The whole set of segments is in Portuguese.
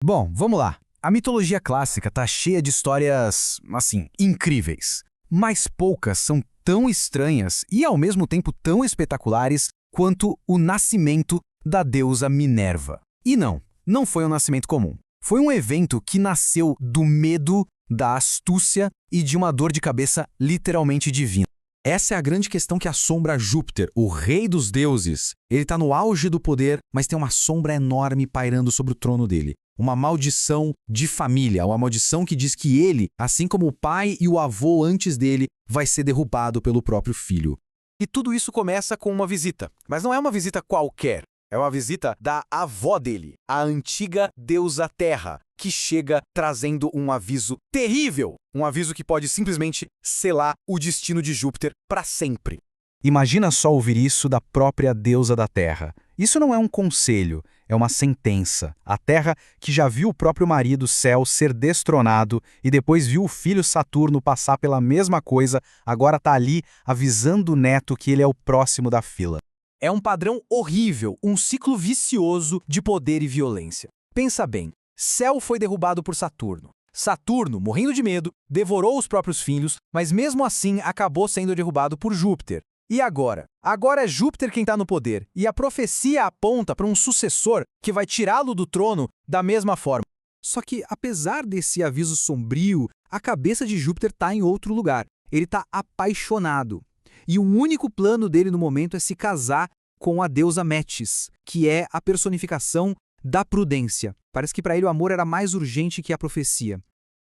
Bom, vamos lá. A mitologia clássica tá cheia de histórias, assim, incríveis. Mas poucas são tão estranhas e, ao mesmo tempo, tão espetaculares quanto o nascimento da deusa Minerva. E não foi um nascimento comum. Foi um evento que nasceu do medo, da astúcia e de uma dor de cabeça literalmente divina. Essa é a grande questão que assombra Júpiter, o rei dos deuses. Ele está no auge do poder, mas tem uma sombra enorme pairando sobre o trono dele. Uma maldição de família, uma maldição que diz que ele, assim como o pai e o avô antes dele, vai ser derrubado pelo próprio filho. E tudo isso começa com uma visita. Mas não é uma visita qualquer. É uma visita da avó dele, a antiga deusa Terra, que chega trazendo um aviso terrível. Um aviso que pode simplesmente selar o destino de Júpiter para sempre. Imagina só ouvir isso da própria deusa da Terra. Isso não é um conselho, é uma sentença. A Terra, que já viu o próprio marido Céu ser destronado e depois viu o filho Saturno passar pela mesma coisa, agora está ali avisando o neto que ele é o próximo da fila. É um padrão horrível, um ciclo vicioso de poder e violência. Pensa bem, Céu foi derrubado por Saturno. Saturno, morrendo de medo, devorou os próprios filhos, mas mesmo assim acabou sendo derrubado por Júpiter. E agora? Agora é Júpiter quem está no poder, e a profecia aponta para um sucessor que vai tirá-lo do trono da mesma forma. Só que, apesar desse aviso sombrio, a cabeça de Júpiter está em outro lugar. Ele está apaixonado. E o único plano dele no momento é se casar com a deusa Metis, que é a personificação da prudência. Parece que para ele o amor era mais urgente que a profecia.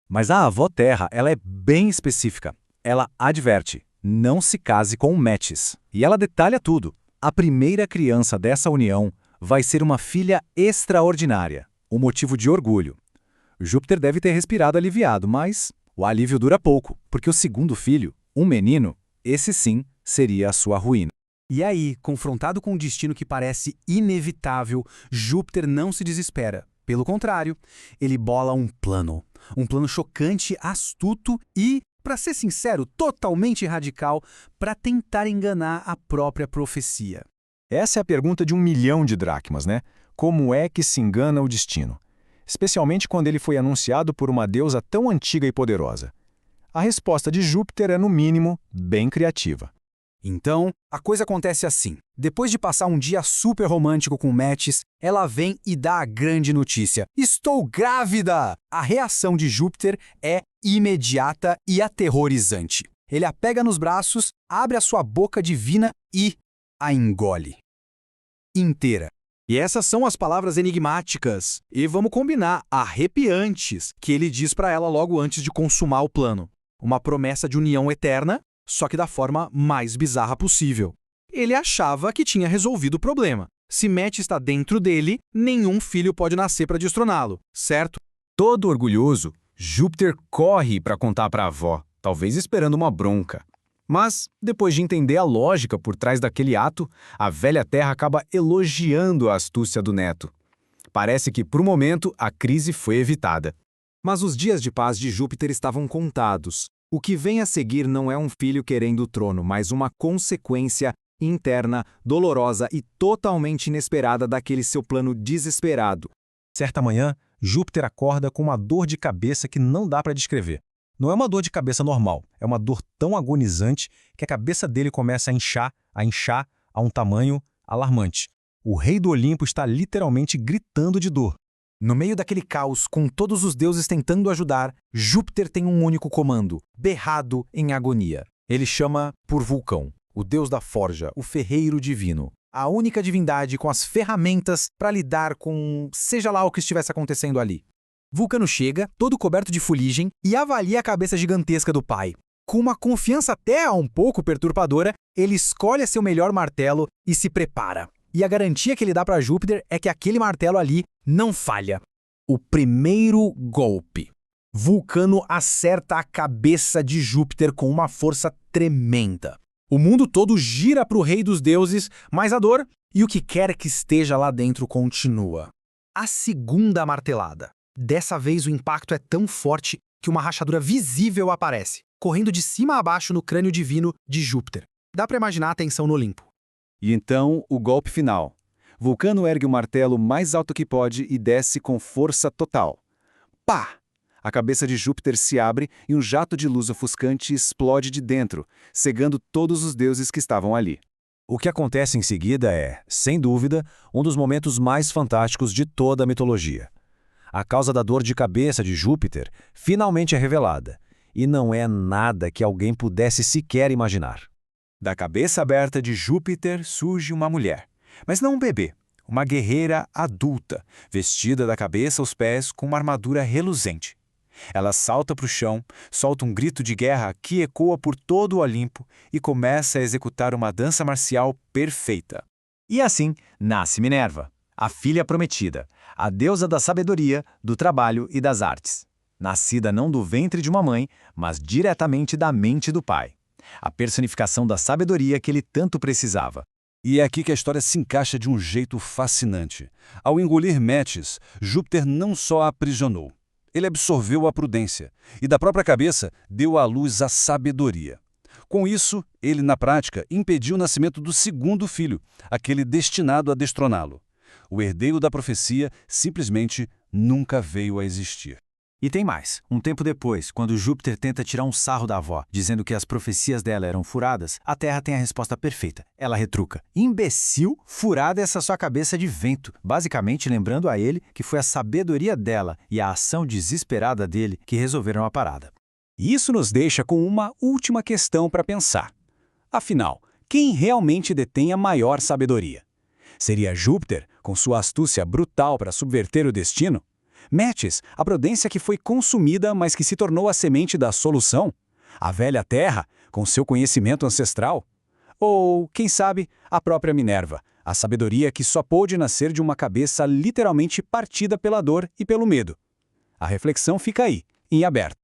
Mas a avó Terra, ela é bem específica. Ela adverte: não se case com Metis. E ela detalha tudo. A primeira criança dessa união vai ser uma filha extraordinária, um motivo de orgulho. Júpiter deve ter respirado aliviado, mas o alívio dura pouco, porque o segundo filho, um menino, esse sim seria a sua ruína. E aí, confrontado com um destino que parece inevitável, Júpiter não se desespera. Pelo contrário, ele bola um plano. Um plano chocante, astuto e, para ser sincero, totalmente radical, para tentar enganar a própria profecia. Essa é a pergunta de 1 milhão de dracmas, né? Como é que se engana o destino? Especialmente quando ele foi anunciado por uma deusa tão antiga e poderosa. A resposta de Júpiter é, no mínimo, bem criativa. Então, a coisa acontece assim. Depois de passar um dia super romântico com Metis, ela vem e dá a grande notícia. Estou grávida! A reação de Júpiter é imediata e aterrorizante. Ele a pega nos braços, abre a sua boca divina e a engole. Inteira. E essas são as palavras enigmáticas, e vamos combinar, arrepiantes, que ele diz para ela logo antes de consumar o plano. Uma promessa de união eterna, só que da forma mais bizarra possível. Ele achava que tinha resolvido o problema. Se Metis está dentro dele, nenhum filho pode nascer para destroná-lo, certo? Todo orgulhoso, Júpiter corre para contar para a avó, talvez esperando uma bronca. Mas, depois de entender a lógica por trás daquele ato, a velha Terra acaba elogiando a astúcia do neto. Parece que, por um momento, a crise foi evitada. Mas os dias de paz de Júpiter estavam contados. O que vem a seguir não é um filho querendo o trono, mas uma consequência interna, dolorosa e totalmente inesperada daquele seu plano desesperado. Certa manhã, Júpiter acorda com uma dor de cabeça que não dá para descrever. Não é uma dor de cabeça normal, é uma dor tão agonizante que a cabeça dele começa a inchar a um tamanho alarmante. O rei do Olimpo está literalmente gritando de dor. No meio daquele caos, com todos os deuses tentando ajudar, Júpiter tem um único comando, berrado em agonia. Ele chama por Vulcão, o deus da forja, o ferreiro divino. A única divindade com as ferramentas para lidar com seja lá o que estivesse acontecendo ali. Vulcano chega, todo coberto de fuligem, e avalia a cabeça gigantesca do pai. Com uma confiança até um pouco perturbadora, ele escolhe seu melhor martelo e se prepara. E a garantia que ele dá para Júpiter é que aquele martelo ali não falha. O primeiro golpe. Vulcano acerta a cabeça de Júpiter com uma força tremenda. O mundo todo gira para o rei dos deuses, mas a dor e o que quer que esteja lá dentro continua. A segunda martelada. Dessa vez o impacto é tão forte que uma rachadura visível aparece, correndo de cima a baixo no crânio divino de Júpiter. Dá para imaginar a tensão no Olimpo. E então, o golpe final. Vulcano ergue o martelo mais alto que pode e desce com força total. Pá! A cabeça de Júpiter se abre e um jato de luz ofuscante explode de dentro, cegando todos os deuses que estavam ali. O que acontece em seguida é, sem dúvida, um dos momentos mais fantásticos de toda a mitologia. A causa da dor de cabeça de Júpiter finalmente é revelada, e não é nada que alguém pudesse sequer imaginar. Da cabeça aberta de Júpiter surge uma mulher, mas não um bebê, uma guerreira adulta, vestida da cabeça aos pés com uma armadura reluzente. Ela salta para o chão, solta um grito de guerra que ecoa por todo o Olimpo e começa a executar uma dança marcial perfeita. E assim nasce Minerva, a filha prometida, a deusa da sabedoria, do trabalho e das artes. Nascida não do ventre de uma mãe, mas diretamente da mente do pai. A personificação da sabedoria que ele tanto precisava. E é aqui que a história se encaixa de um jeito fascinante. Ao engolir Metis, Júpiter não só a aprisionou, ele absorveu a prudência e da própria cabeça deu à luz a sabedoria. Com isso, ele, na prática, impediu o nascimento do segundo filho, aquele destinado a destroná-lo. O herdeiro da profecia simplesmente nunca veio a existir. E tem mais. Um tempo depois, quando Júpiter tenta tirar um sarro da avó, dizendo que as profecias dela eram furadas, a Terra tem a resposta perfeita. Ela retruca: imbecil, furada essa sua cabeça de vento. Basicamente lembrando a ele que foi a sabedoria dela e a ação desesperada dele que resolveram a parada. Isso nos deixa com uma última questão para pensar. Afinal, quem realmente detém a maior sabedoria? Seria Júpiter, com sua astúcia brutal para subverter o destino? Metis, a prudência que foi consumida, mas que se tornou a semente da solução? A velha Terra, com seu conhecimento ancestral? Ou, quem sabe, a própria Minerva, a sabedoria que só pôde nascer de uma cabeça literalmente partida pela dor e pelo medo? A reflexão fica aí, em aberto.